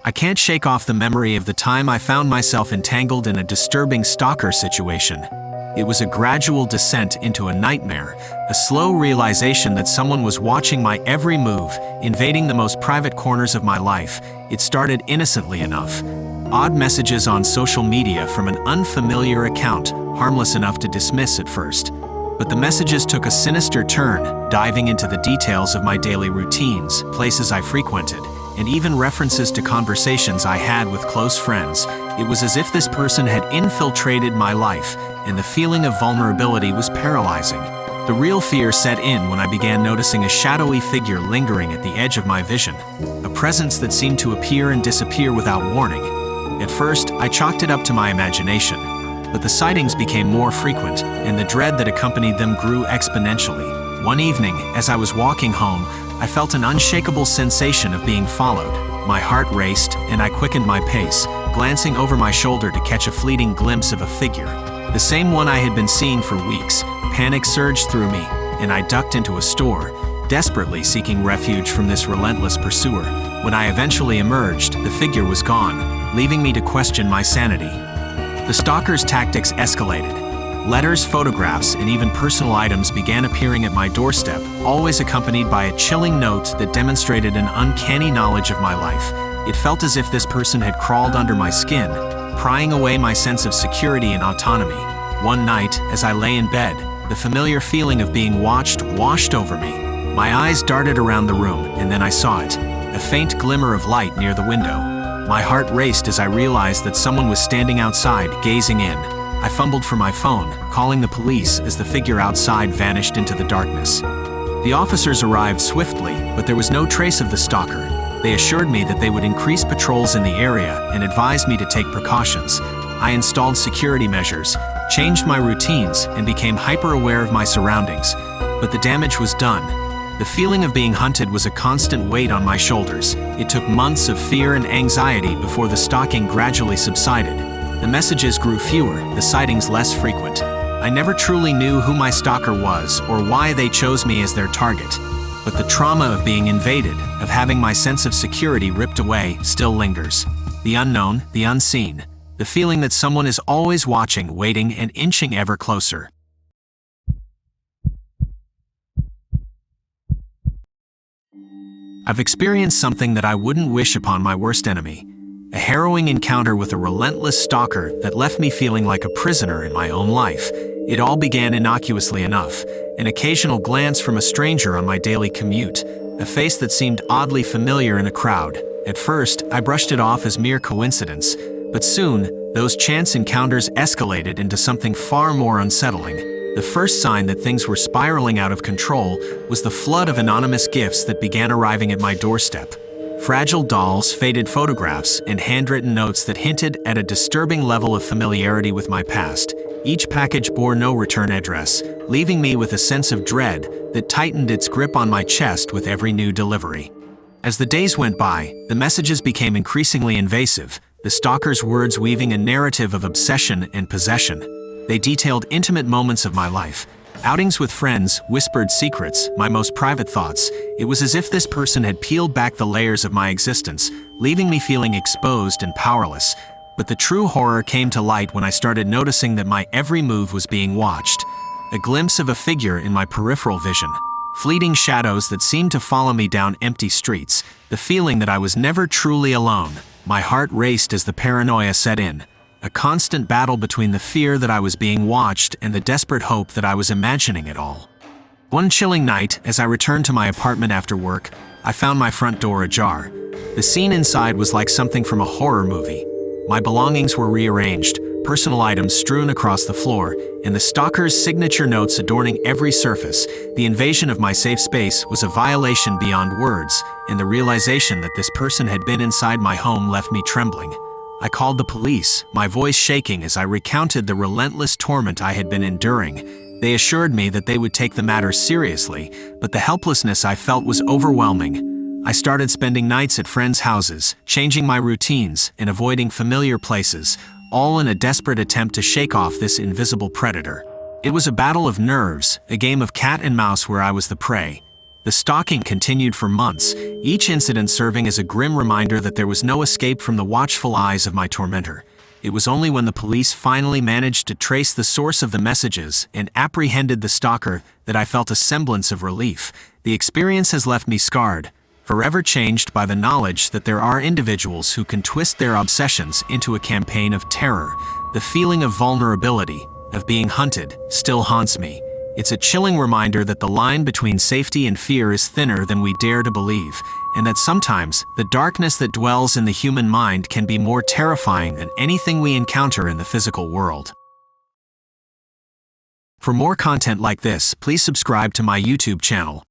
I can't shake off the memory of the time I found myself entangled in a disturbing stalker situation. It was a gradual descent into a nightmare, a slow realization that someone was watching my every move, invading the most private corners of my life. It started innocently enough. Odd messages on social media from an unfamiliar account, harmless enough to dismiss at first. But the messages took a sinister turn, diving into the details of my daily routines, places I frequented, and even references to conversations I had with close friends. It was as if this person had infiltrated my life, and the feeling of vulnerability was paralyzing. The real fear set in when I began noticing a shadowy figure lingering at the edge of my vision, a presence that seemed to appear and disappear without warning. At first, I chalked it up to my imagination, but the sightings became more frequent, and the dread that accompanied them grew exponentially. One evening, as I was walking home, I felt an unshakable sensation of being followed. My heart raced, and I quickened my pace, glancing over my shoulder to catch a fleeting glimpse of a figure. The same one I had been seeing for weeks. Panic surged through me, and I ducked into a store, desperately seeking refuge from this relentless pursuer. When I eventually emerged, the figure was gone, leaving me to question my sanity. The stalker's tactics escalated. Letters, photographs, and even personal items began appearing at my doorstep, always accompanied by a chilling note that demonstrated an uncanny knowledge of my life. It felt as if this person had crawled under my skin, prying away my sense of security and autonomy. One night, as I lay in bed, the familiar feeling of being watched washed over me. My eyes darted around the room, and then I saw it, a faint glimmer of light near the window. My heart raced as I realized that someone was standing outside, gazing in. I fumbled for my phone, calling the police as the figure outside vanished into the darkness. The officers arrived swiftly, but there was no trace of the stalker. They assured me that they would increase patrols in the area and advised me to take precautions. I installed security measures, changed my routines, and became hyper-aware of my surroundings. But the damage was done. The feeling of being hunted was a constant weight on my shoulders. It took months of fear and anxiety before the stalking gradually subsided. The messages grew fewer, the sightings less frequent. I never truly knew who my stalker was or why they chose me as their target. But the trauma of being invaded, of having my sense of security ripped away, still lingers. The unknown, the unseen. The feeling that someone is always watching, waiting, and inching ever closer. I've experienced something that I wouldn't wish upon my worst enemy. A harrowing encounter with a relentless stalker that left me feeling like a prisoner in my own life. It all began innocuously enough, an occasional glance from a stranger on my daily commute, a face that seemed oddly familiar in a crowd. At first, I brushed it off as mere coincidence, but soon, those chance encounters escalated into something far more unsettling. The first sign that things were spiraling out of control was the flood of anonymous gifts that began arriving at my doorstep. Fragile dolls, faded photographs, and handwritten notes that hinted at a disturbing level of familiarity with my past. Each package bore no return address, leaving me with a sense of dread that tightened its grip on my chest with every new delivery. As the days went by, the messages became increasingly invasive, the stalker's words weaving a narrative of obsession and possession. They detailed intimate moments of my life. Outings with friends, whispered secrets, my most private thoughts. It was as if this person had peeled back the layers of my existence, leaving me feeling exposed and powerless. But the true horror came to light when I started noticing that my every move was being watched. A glimpse of a figure in my peripheral vision. Fleeting shadows that seemed to follow me down empty streets. The feeling that I was never truly alone. My heart raced as the paranoia set in. A constant battle between the fear that I was being watched and the desperate hope that I was imagining it all. One chilling night, as I returned to my apartment after work, I found my front door ajar. The scene inside was like something from a horror movie. My belongings were rearranged, personal items strewn across the floor, and the stalker's signature notes adorning every surface. The invasion of my safe space was a violation beyond words, and the realization that this person had been inside my home left me trembling. I called the police, my voice shaking as I recounted the relentless torment I had been enduring. They assured me that they would take the matter seriously, but the helplessness I felt was overwhelming. I started spending nights at friends' houses, changing my routines and avoiding familiar places, all in a desperate attempt to shake off this invisible predator. It was a battle of nerves, a game of cat and mouse where I was the prey. The stalking continued for months, each incident serving as a grim reminder that there was no escape from the watchful eyes of my tormentor. It was only when the police finally managed to trace the source of the messages and apprehended the stalker that I felt a semblance of relief. The experience has left me scarred, forever changed by the knowledge that there are individuals who can twist their obsessions into a campaign of terror. The feeling of vulnerability, of being hunted, still haunts me. It's a chilling reminder that the line between safety and fear is thinner than we dare to believe, and that sometimes the darkness that dwells in the human mind can be more terrifying than anything we encounter in the physical world. For more content like this, please subscribe to my YouTube channel.